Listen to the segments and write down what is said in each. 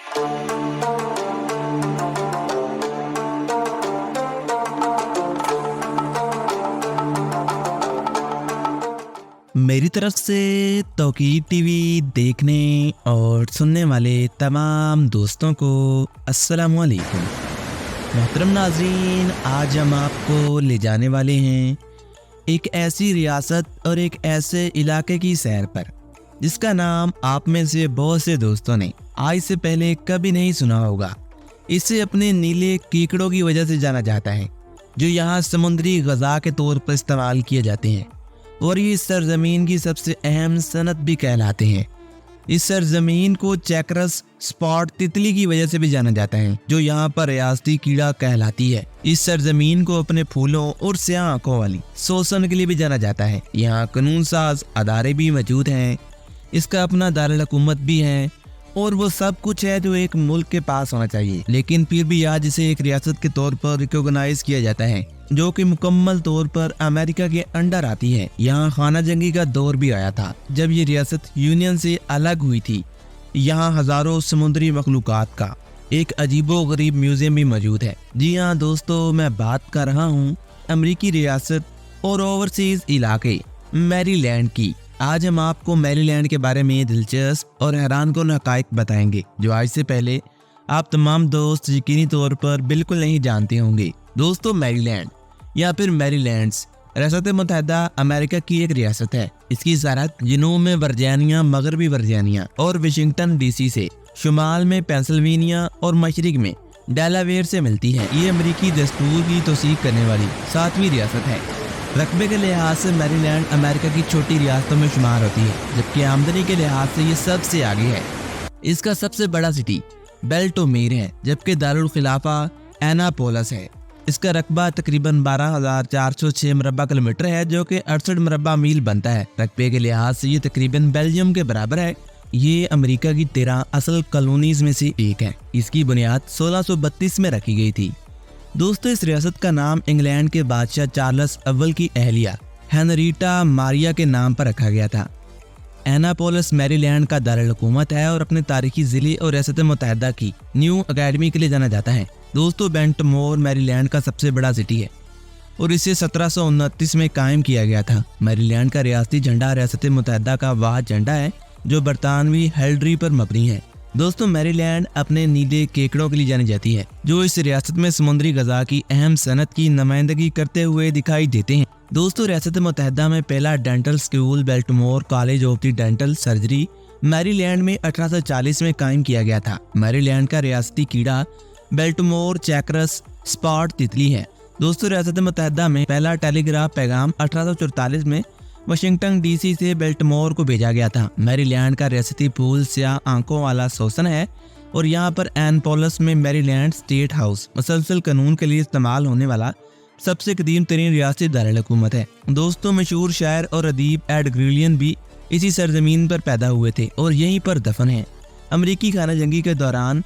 मेरी तरफ से तौकीर टीवी देखने और सुनने वाले तमाम दोस्तों को अस्सलाम वालेकुम। मोहतरम नाज़रीन, आज हम आपको ले जाने वाले हैं एक ऐसी रियासत और एक ऐसे इलाके की सैर पर जिसका नाम आप में से बहुत से दोस्तों ने आज से पहले कभी नहीं सुना होगा। इसे अपने नीले कीकड़ों की वजह से जाना जाता है जो यहाँ समुद्री ग़िज़ा के तौर पर इस्तेमाल किए जाते हैं और ये इस सरजमीन की सबसे अहम सनत भी कहलाते हैं। इस सरजमीन को चैक्रस स्पॉट तितली की वजह से भी जाना जाता है जो यहाँ पर रियासती कीड़ा कहलाती है। इस सरजमीन को अपने फूलों और स्याह आंखों वाली शोषण के लिए भी जाना जाता है। यहाँ कानून साज अदारे भी मौजूद हैं, इसका अपना दारुल हुकूमत भी है और वो सब कुछ है जो एक मुल्क के पास होना चाहिए, लेकिन फिर भी आज इसे एक रियासत के तौर पर रिकॉग्नाइज किया जाता है जो कि मुकम्मल तौर पर अमेरिका के अंडर आती है। यहाँ खाना जंगी का दौर भी आया था जब ये रियासत यूनियन से अलग हुई थी। यहाँ हजारों समुद्री मखलूकात का एक अजीबो गरीब म्यूजियम भी मौजूद है। जी हाँ दोस्तों, मैं बात कर रहा हूँ अमेरिकी रियासत और ओवरसीज इलाके मैरीलैंड की। आज हम आपको मैरीलैंड के बारे में दिलचस्प और हैरान कुन हक़ाइक़ बताएंगे जो आज से पहले आप तमाम दोस्त यकीनी तौर पर बिल्कुल नहीं जानते होंगे। दोस्तों, मैरीलैंड या फिर मैरीलैंड्स रियासत मुत्तहिदा अमेरिका की एक रियासत है। इसकी सरहद जनूब में वर्जीनिया, मगरबी वर्जीनिया और वाशिंगटन डीसी से, शुमाल में पेंसिल्वेनिया और मशरिक में डेलावेयर से मिलती है। ये अमेरिकी दस्तूर की तौसीक करने वाली 7वीं रियासत है। रकबे के लिहाज से मैरीलैंड अमेरिका की छोटी रियासतों में शुमार होती है, जबकि आमदनी के लिहाज से ये सबसे आगे है। इसका सबसे बड़ा सिटी बेल्टोमेर है, जबकि दारुल खिलाफा एनापोलिस है। इसका रकबा तकरीबन 12,406 मुरब्बा किलोमीटर है जो कि 68 मुरब्बा मील बनता है। रकबे के लिहाज से ये तकरीबन बेल्जियम के बराबर है। ये अमेरिका की 13 असल कॉलोनीज में से एक है। इसकी बुनियाद 1632 में रखी गई थी। दोस्तों, इस रियासत का नाम इंग्लैंड के बादशाह चार्ल्स अव्वल की अहलिया हेनरीटा मारिया के नाम पर रखा गया था। एनापोलिस मैरीलैंड का दारुल हुकूमत है और अपने तारीखी ज़िले और रियासत मुत्तहिदा की न्यू अकेडमी के लिए जाना जाता है। दोस्तों, बेल्टमोर मैरीलैंड का सबसे बड़ा सिटी है और इसे 1729 में कायम किया गया था। मैरीलैंड का रियासती झंडा रियासत मुत्तहिदा का वाह झंडा है जो बरतानवी हेल्ड्री पर मबनी है। दोस्तों, मैरीलैंड अपने नीले केकड़ों के लिए जानी जाती है जो इस रियासत में समुद्री ग़िज़ा की अहम सनत की नुमाइंदगी करते हुए दिखाई देते हैं। दोस्तों, रियासत मुत्तहिदा में पहला dental school Baltimore college of the dental surgery Maryland में 1840 में कायम किया गया था। मैरीलैंड का रियासती कीड़ा बेल्टमोर चैक्रस स्पॉट तितली है। दोस्तों, रियासत मुत्तहिदा में पहला टेलीग्राफ पैगाम 1844 में वाशिंगटन डीसी से बेल्टमोर को भेजा गया था। मैरीलैंड का रियासती फूल स्याह आंखों वाला शोषण है और यहाँ पर एनापोलिस में मैरीलैंड स्टेट हाउस मुसलसल कानून के लिए इस्तेमाल होने वाला सबसे कदीम तरीन रियासती दारुल हुकूमत है। दोस्तों, मशहूर शायर और अदीब एड ग्रीलियन भी इसी सरजमीन पर पैदा हुए थे और यहीं पर दफन है। अमरीकी खाना जंगी के दौरान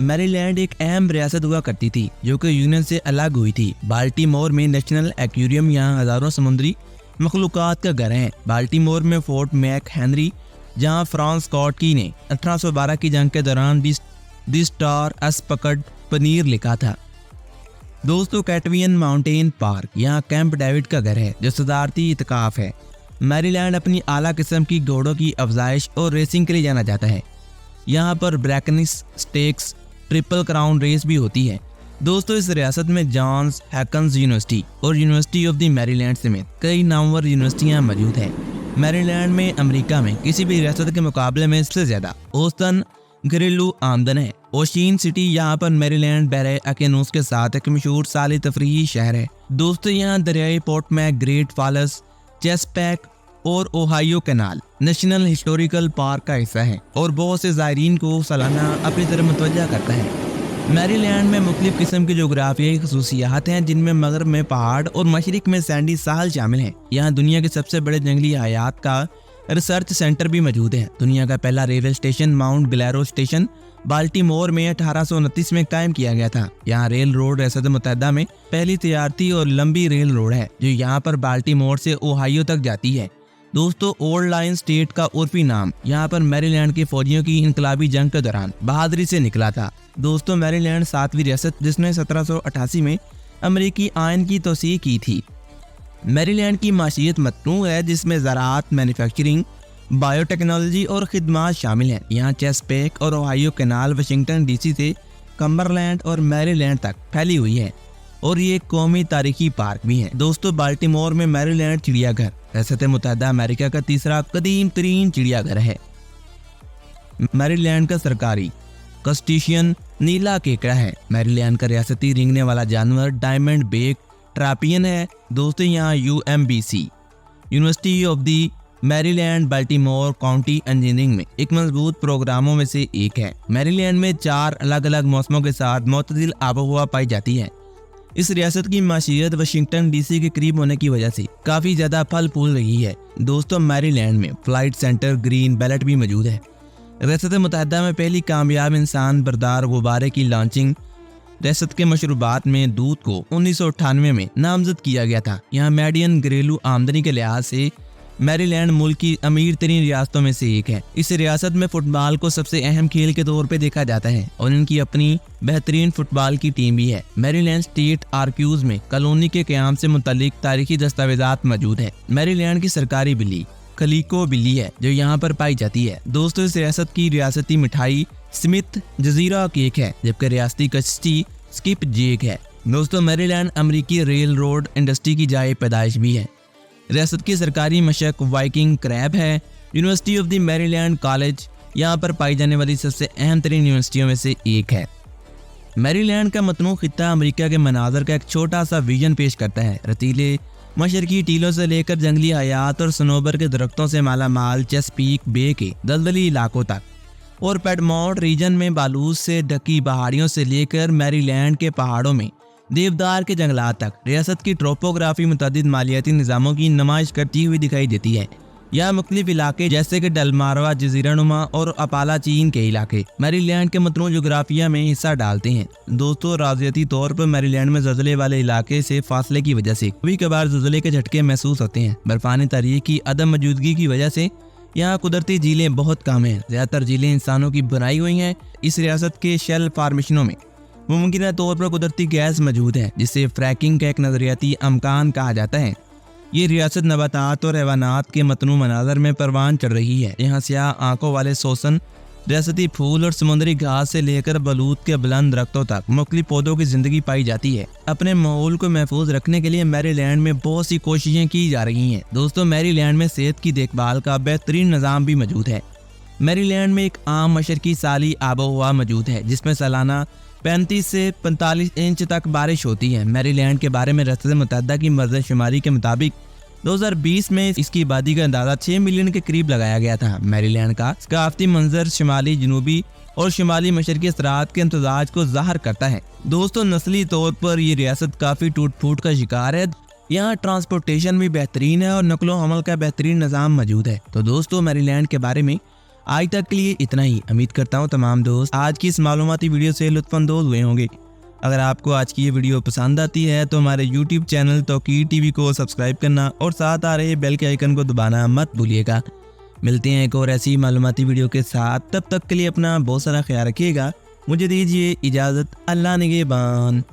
मैरीलैंड एक अहम रियासत हुआ करती थी जो कि यूनियन से अलग हुई थी। बाल्टीमोर में नेशनल एक्वेरियम यहाँ हजारों समुद्री मखलूकात का घर है। बाल्टीमोर में फोर्ट मैक हेनरी जहाँ फ्रांस स्कॉट की ने 1812 की जंग के दौरान दी स्टार अस्पकड पनीर लिखा था। दोस्तों, कैटवियन माउंटेन पार्क यहाँ कैंप डेविड का घर है जो सदारती इतकाफ है। मैरीलैंड अपनी आला किस्म की घोड़ों की अफजाइश और रेसिंग के लिए जाना जाता है। यहाँ पर ब्रैकनिस स्टेक्स ट्रिपल क्राउन रेस भी होती है। दोस्तों, इस रियासत में जॉन्स हैकन्स यूनिवर्सिटी और यूनिवर्सिटी ऑफ द मैरीलैंड समेत कई नामवर यूनिवर्सिटियाँ मौजूद हैं। मैरीलैंड में अमेरिका में किसी भी रियासत के मुकाबले में सबसे ज्यादा औसतन घरेलू आमदन है। ओशीन सिटी यहाँ पर मैरीलैंड बैरे अकेनोस के साथ एक मशहूर साली तफरीही शहर है। दोस्तों, यहाँ दरियाई पोर्ट मैक, ग्रेट फॉल्स, चेसपैक और Ohio canal national historical park का हिस्सा है और बहुत से ज़ायरीन को सालाना अपनी तरफ मुतवज्जा करता है। मैरीलैंड में मुख्तलिफ किस्म की जोग्राफियाई खसूसियात हैं जिनमें मगरब में पहाड़ और मशरिक में सैंडी साहल शामिल हैं। यहाँ दुनिया के सबसे बड़े जंगली हयात का रिसर्च सेंटर भी मौजूद है। दुनिया का पहला railway station mount Clare station Baltimore में 1829 में कायम किया गया था। यहाँ रेल रोड रियासत मुत्तहिदा में पहली तजारती और लंबी रेल रोड है जो यहाँ पर बाल्टीमोर से ओहायो तक जाती है। दोस्तों ओल्ड लाइन स्टेट का उर्फी नाम यहाँ पर मैरीलैंड के फौजियों की इनकलाबी जंग के दौरान बहादुरी से निकला था। दोस्तों मैरीलैंड 7वीं रियासत जिसने 1788 में अमेरिकी आयन की तौसीह की थी। मैरीलैंड की माशियत मतनू है जिसमें ज़राअत, मैन्युफैक्चरिंग, बायोटेक्नोलॉजी और खिदमात शामिल हैं। यहाँ चेसपेक और ओहायो कैनाल वाशिंगटन डीसी से कम्बरलैंड और मैरीलैंड तक फैली हुई है और ये एक कौमी तारीखी पार्क भी है। दोस्तों बाल्टीमोर में मैरीलैंड चिड़ियाघर रियासत मुत्तहिदा अमेरिका का तीसरा कदीम तरीन चिड़ियाघर है। मैरीलैंड का सरकारी क्रस्टेशियन नीला केकड़ा है। मैरीलैंड का रियासती रेंगने वाला जानवर डायमंड बेक ट्रैपियन है। दोस्तों यहाँ UMBC university of the Maryland Baltimore county engineering में एक मजबूत प्रोग्रामों में से एक है। मैरीलैंड में 4 अलग अलग मौसमों के साथ मुतदिल आबोहवा पाई जाती है। इस रियासत की माशियत वाशिंगटन डीसी के करीब होने की वजह से काफी ज्यादा फल फूल रही है। दोस्तों मैरीलैंड में फ्लाइट सेंटर ग्रीन बेल्ट भी मौजूद है। रियासत मुत्तहिदा में पहली कामयाब इंसान बरदार गुब्बारे की लॉन्चिंग रियासत के मशरूबात में दूध को 1998 में नामजद किया गया था। यहाँ मीडियन घरेलू आमदनी के लिहाज से मैरीलैंड मुल्क की अमीर तरीन रियासतों में से एक है। इस रियासत में फुटबॉल को सबसे अहम खेल के तौर पे देखा जाता है और इनकी अपनी बेहतरीन फुटबॉल की टीम भी है। मैरीलैंड स्टेट आर्क्यूज में कॉलोनी के क़याम से मुतल्लिक तारीखी दस्तावेजात मौजूद है। मैरीलैंड की सरकारी बिल्ली कलीको बिल्ली है जो यहाँ पर पाई जाती है। दोस्तों इस रियासत की रियासती मिठाई स्मिथ जजीरा केक है जबकि रियासती कश्ती स्किप जेक है। दोस्तों मैरीलैंड अमेरिकी रेल रोड इंडस्ट्री की जाए पैदाइश भी है। रियासत की सरकारी मशक वाइकिंग क्रैब है। University of the Maryland college यहाँ पर पाई जाने वाली सबसे अहम तरीन यूनिवर्सिटियों में से एक है। मैरीलैंड का मतनू खित्ता अमेरिका के मनाजर का एक छोटा सा विजन पेश करता है। रतीले मशरकी टीलों से लेकर जंगली हयात और सनोबर के दरख्तों से मालामाल चेसपीक बे के दलदली इलाकों तक और पेडमोंट रीजन में बालूस से ढकी पहाड़ियों से लेकर मैरीलैंड के पहाड़ों में देवदार के जंगलात तक रियासत की ट्रोपोग्राफी मुतअद्दिद मालियाती निज़ामों की नुमाइश करती हुई दिखाई देती है। यहाँ मुख्तलिफ इलाके जैसे कि डलमारवा, जजीरानुमा और अपालाचीन के इलाके मैरीलैंड के मतनू जोग्राफिया में हिस्सा डालते हैं। दोस्तों राजनीति तौर पर मैरीलैंड में ज़लज़ले वाले इलाके से फासले की वजह से कभी कभार ज़लज़ले के झटके महसूस होते हैं। बर्फानी तारीख की अदम मौजूदगी की वजह से यहाँ कुदरती झीलें बहुत कम हैं। ज़्यादातर झीलें इंसानों की बनाई हुई हैं। इस रियासत के शेल फार्मेशनों में मुमकिन तौर पर कुदरती गैस मौजूद है जिसे फ्रैकिंग का एक नजरियाती अमकान कहा जाता है। ये रियासत नबातात और हैवानात के मतनू मनाजर में परवान चढ़ रही है। यहाँ स्याह आंखों वाले सोसन, रियासती फूल और समुद्री घास से लेकर बलूत के बुलंद दरख्तों तक मुख्तलिफ पौधों की जिंदगी पाई जाती है। अपने माहौल को महफूज रखने के लिए मैरीलैंड में बहुत सी कोशिशें की जा रही हैं। दोस्तों मैरीलैंड में सेहत की देखभाल का बेहतरीन निज़ाम भी मौजूद है। मैरीलैंड में एक आम मशरकी साली आबोहवा मौजूद है जिसमें सालाना 35 से 45 इंच तक बारिश होती है। मैरीलैंड के बारे में रियासत मुत्तहिदा की मरदशुमारी के मुताबिक 2020 में इसकी आबादी का अंदाजा 6 मिलियन के करीब लगाया गया था। मैरीलैंड का सकाफती मंजर शिमाली, जनूबी और शिमाली मशरकी असरात के इम्तजाज को ज़ाहिर करता है। दोस्तों नस्ली तौर पर ये रियासत काफ़ी टूट फूट का शिकार है। यहाँ ट्रांसपोर्टेशन भी बेहतरीन है और नकलो हमल का बेहतरीन निज़ाम मौजूद है। तो दोस्तों मैरीलैंड के बारे में आज तक के लिए इतना ही। उम्मीद करता हूँ तमाम दोस्त आज की इस मालूमाती वीडियो से लुत्फ़अंदोज़ हुए होंगे। अगर आपको आज की ये वीडियो पसंद आती है तो हमारे YouTube चैनल तौकीर टीवी को सब्सक्राइब करना और साथ आ रहे बेल के आइकन को दबाना मत भूलिएगा। मिलते हैं एक और ऐसी मालूमाती वीडियो के साथ। तब तक के लिए अपना बहुत सारा ख्याल रखिएगा। मुझे दीजिए इजाज़त। अल्लाह निगहबान।